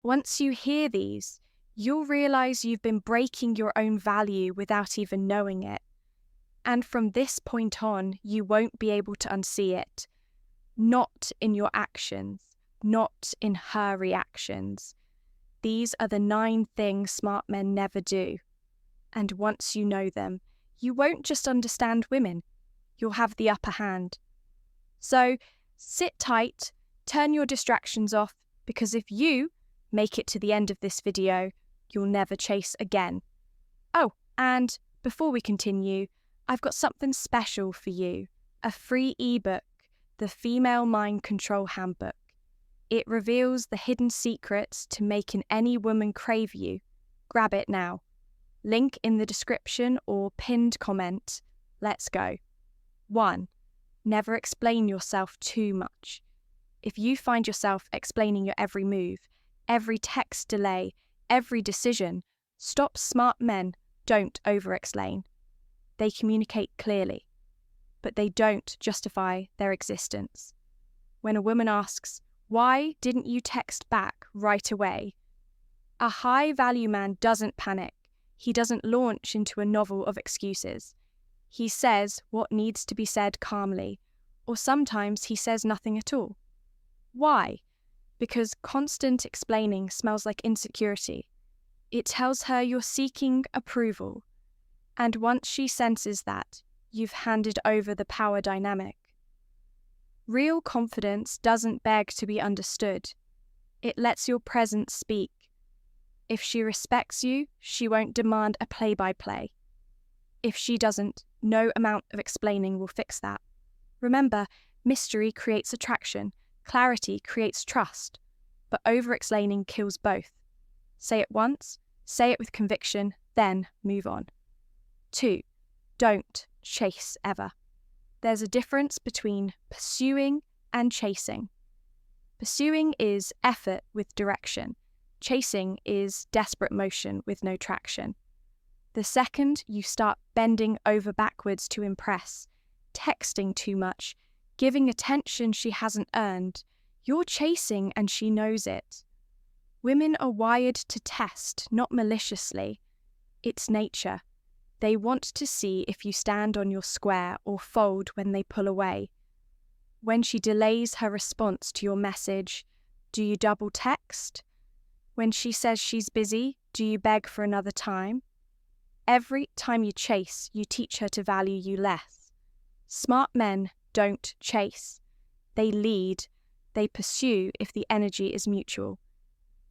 Once you hear these, you'll realize you've been breaking your own value without even knowing it. And from this point on, you won't be able to unsee it. Not in your actions, not in her reactions. These are the 9 things smart men never do. And once you know them, you won't just understand women, you'll have the upper hand. So sit tight, turn your distractions off, because if you make it to the end of this video, you'll never chase again. Oh, and before we continue, I've got something special for you, a free ebook, the Female Mind Control Handbook. It reveals the hidden secrets to making any woman crave you. Grab it now. Link in the description or pinned comment. Let's go. 1. Never explain yourself too much. If you find yourself explaining your every move, every text delay, every decision, stop. Smart men don't over-explain. They communicate clearly, but they don't justify their existence. When a woman asks, "Why didn't you text back right away?" a high-value man doesn't panic. He doesn't launch into a novel of excuses. He says what needs to be said calmly, or sometimes he says nothing at all. Why? Because constant explaining smells like insecurity. It tells her you're seeking approval, and once she senses that, you've handed over the power dynamic. Real confidence doesn't beg to be understood. It lets your presence speak. If she respects you, she won't demand a play-by-play. If she doesn't, no amount of explaining will fix that. Remember, mystery creates attraction, clarity creates trust, but over-explaining kills both. Say it once, say it with conviction, then move on. 2. Don't chase ever. There's a difference between pursuing and chasing. Pursuing is effort with direction. Chasing is desperate motion with no traction. The second you start bending over backwards to impress, texting too much, giving attention she hasn't earned, you're chasing and she knows it. Women are wired to test, not maliciously. It's nature. They want to see if you stand on your square or fold when they pull away. When she delays her response to your message, do you double text? When she says she's busy, do you beg for another time? Every time you chase, you teach her to value you less. Smart men don't chase. They lead. They pursue if the energy is mutual.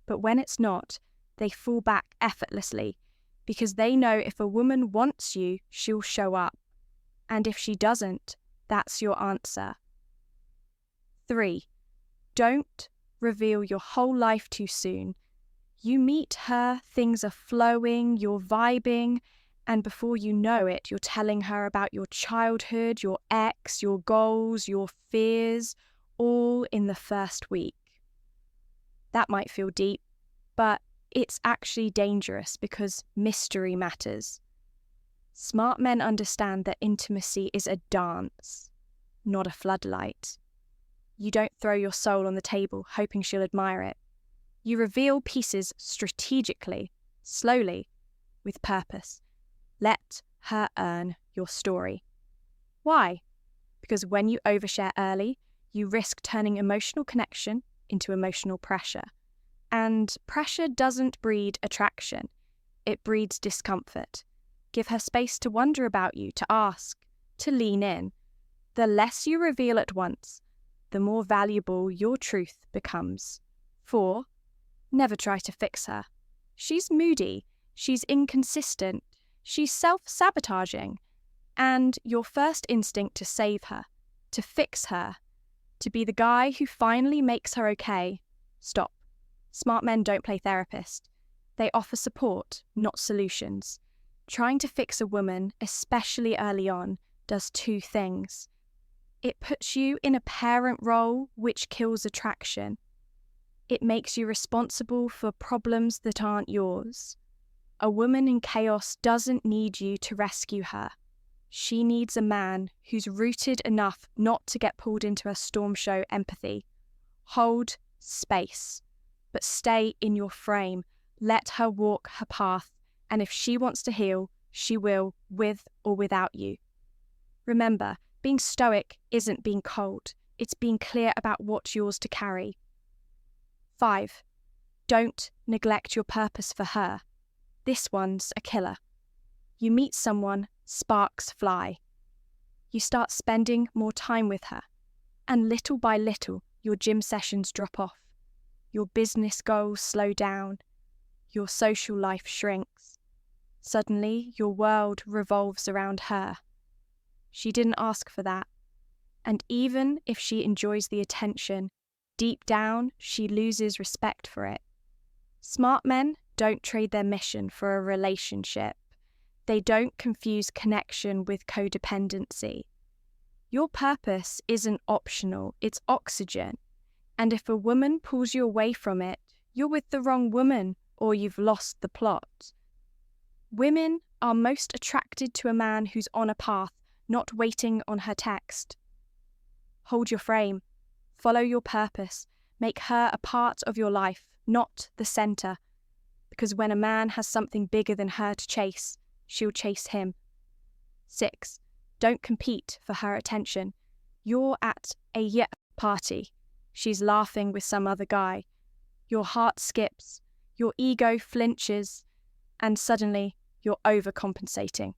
But when it's not, they fall back effortlessly, because they know if a woman wants you, she'll show up. And if she doesn't, that's your answer. 3. Don't reveal your whole life too soon. You meet her, things are flowing, you're vibing, and before you know it, you're telling her about your childhood, your ex, your goals, your fears, all in the first week. That might feel deep, but it's actually dangerous because mystery matters. Smart men understand that intimacy is a dance, not a floodlight. You don't throw your soul on the table hoping she'll admire it. You reveal pieces strategically, slowly, with purpose. Let her earn your story. Why? Because when you overshare early, you risk turning emotional connection into emotional pressure. And pressure doesn't breed attraction. It breeds discomfort. Give her space to wonder about you, to ask, to lean in. The less you reveal at once, the more valuable your truth becomes. 4. Never try to fix her. She's moody, she's inconsistent, she's self-sabotaging, and your first instinct to save her, to fix her, to be the guy who finally makes her okay. Stop. Smart men don't play therapist. They offer support, not solutions. Trying to fix a woman, especially early on, does 2 things. It puts you in a parent role, which kills attraction. It makes you responsible for problems that aren't yours. A woman in chaos doesn't need you to rescue her. She needs a man who's rooted enough not to get pulled into a storm show empathy. Hold space. but stay in your frame. Let her walk her path, and if she wants to heal, she will, with or without you. Remember, being stoic isn't being cold. It's being clear about what's yours to carry. 5. Don't neglect your purpose for her. This one's a killer. You meet someone, sparks fly. You start spending more time with her, and little by little, your gym sessions drop off. Your business goals slow down. Your social life shrinks. Suddenly, your world revolves around her. She didn't ask for that. And even if she enjoys the attention, deep down, she loses respect for it. Smart men don't trade their mission for a relationship. They don't confuse connection with codependency. Your purpose isn't optional, it's oxygen. And if a woman pulls you away from it, you're with the wrong woman or you've lost the plot. Women are most attracted to a man who's on a path, not waiting on her text. Hold your frame. Follow your purpose. Make her a part of your life, not the center. Because when a man has something bigger than her to chase, she'll chase him. 6. Don't compete for her attention. You're at a party. She's laughing with some other guy. Your heart skips. Your ego flinches. And suddenly, you're overcompensating.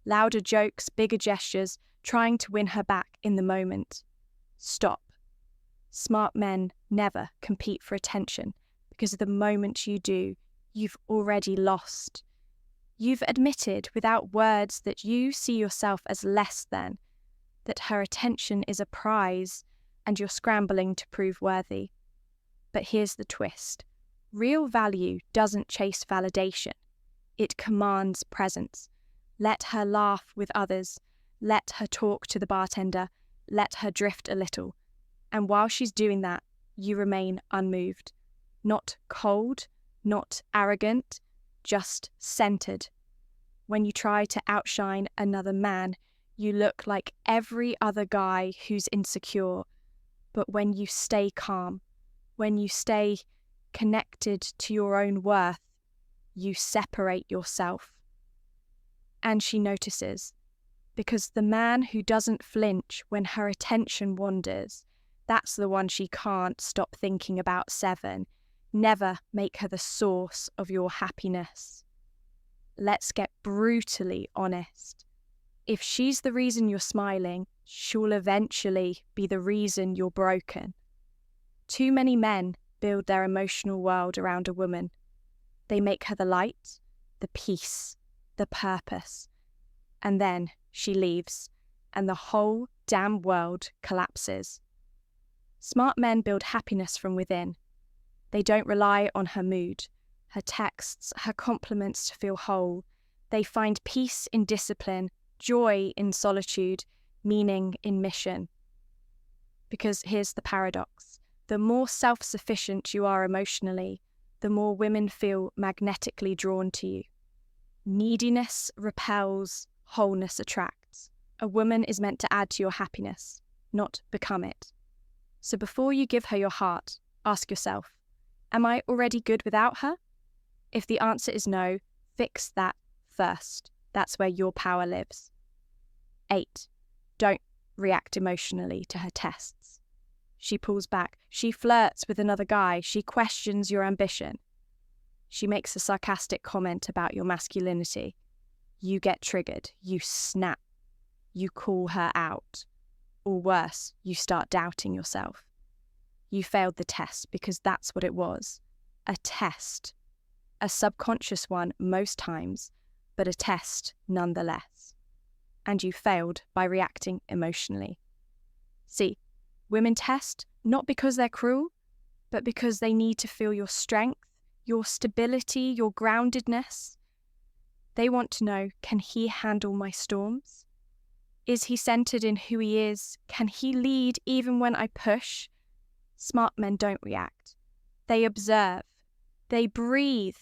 Louder jokes, bigger gestures, trying to win her back in the moment. Stop. Smart men never compete for attention, because the moment you do, you've already lost. You've admitted without words that you see yourself as less than, that her attention is a prize, and you're scrambling to prove worthy. But here's the twist. Real value doesn't chase validation. It commands presence. Let her laugh with others. Let her talk to the bartender. Let her drift a little. And while she's doing that, you remain unmoved. Not cold, not arrogant, just centered. When you try to outshine another man, you look like every other guy who's insecure. But when you stay calm, when you stay connected to your own worth, you separate yourself. And she notices, because the man who doesn't flinch when her attention wanders, that's the one she can't stop thinking about. 7. Never make her the source of your happiness. Let's get brutally honest. If she's the reason you're smiling, she'll eventually be the reason you're broken. Too many men build their emotional world around a woman. They make her the light, the peace, the purpose. And then she leaves, and the whole damn world collapses. Smart men build happiness from within. They don't rely on her mood, her texts, her compliments to feel whole. They find peace in discipline, joy in solitude, meaning in mission. Because here's the paradox. The more self-sufficient you are emotionally, the more women feel magnetically drawn to you. Neediness repels, wholeness attracts. A woman is meant to add to your happiness, not become it. So before you give her your heart, ask yourself, am I already good without her? If the answer is no, fix that first. That's where your power lives. 8. Don't react emotionally to her tests. She pulls back. She flirts with another guy. She questions your ambition. She makes a sarcastic comment about your masculinity. You get triggered. You snap. You call her out. Or worse, you start doubting yourself. You failed the test because that's what it was. A test. A subconscious one most times, but a test nonetheless. And you failed by reacting emotionally. See, women test not because they're cruel, but because they need to feel your strength, your stability, your groundedness. They want to know, can he handle my storms? Is he centered in who he is? Can he lead even when I push? Smart men don't react. They observe. They breathe.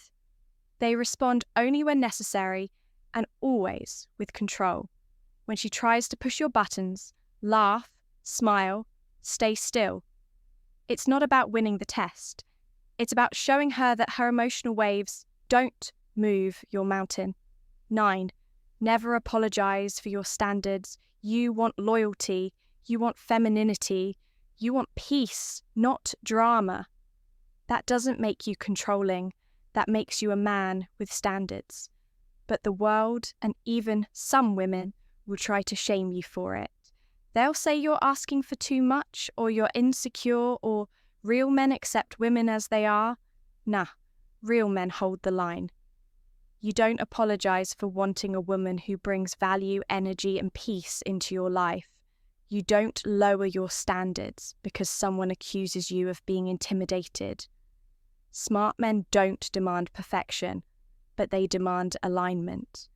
They respond only when necessary and always with control. When she tries to push your buttons, laugh, smile, stay still. It's not about winning the test. It's about showing her that her emotional waves don't move your mountain. 9. Never apologize for your standards. You want loyalty. You want femininity. You want peace, not drama. That doesn't make you controlling. That makes you a man with standards. But the world, and even some women, will try to shame you for it. They'll say you're asking for too much, or you're insecure, or real men accept women as they are. Nah, real men hold the line. You don't apologize for wanting a woman who brings value, energy, and peace into your life. You don't lower your standards because someone accuses you of being intimidated. Smart men don't demand perfection, but they demand alignment.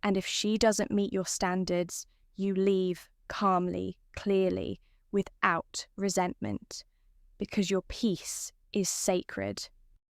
And if she doesn't meet your standards, you leave calmly, clearly, without resentment, because your peace is sacred.